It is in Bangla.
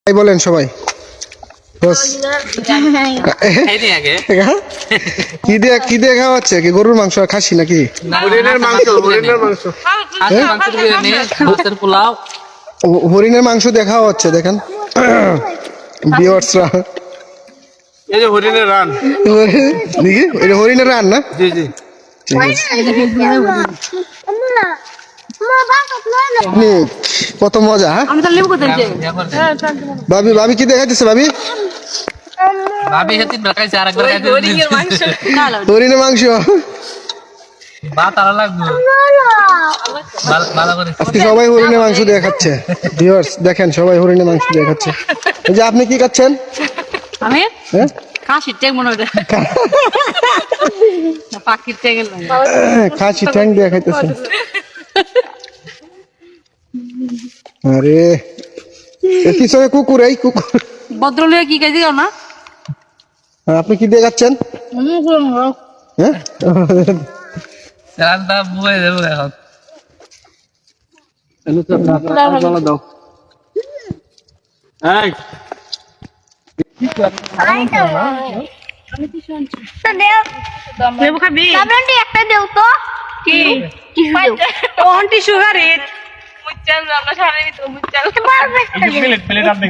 তাই বলেন সবাই কি দিয়ে খাওয়া হচ্ছে? কি গরুর মাংস আর খাসি নাকি? হরিণের মাংস দিয়ে খাওয়া হচ্ছে। দেখেন ভিউয়ার্সরা, এই যে হরিণের রান, দেখি এটা হরিণের রান না? জি জি ঠিক আছে। কত মজা। হ্যাঁ ভাবি, ভাবি কি দেখাইতেছে? ভাবি ভাবি হেতিন রাখাইছে আরেকবার খাইতে হরিণের মাংস ভাত আলা লাগবে ভালো করে। আজকে সবাই হরিণের মাংস দিয়ে খাচ্ছে। ভিউয়ার্স দেখেন, সবাই হরিণের মাংস দিয়ে খাচ্ছে। এই যে আপনি কি খাচ্ছেন? আমি হ্যাঁ খাসির ট্যাং মনে হয় পাখির ট্যাং খাসি ঠ্যাং দিয়ে খাইতেছেন? আরে এর পিছনে কুকুর, এই কুকুর। ভদ্রলোক কি খাইছি না আর আপনি কি দিয়ে খাচ্ছেন? হ্যাঁ রান্না বুয়ে দেবো এখন। দাও। এই লেবু খাবি একটা দেও তো কি টিস্যু গাড়ি মুচ্চান আমরা সারা দিত মুচ্চান প্লেট আপনি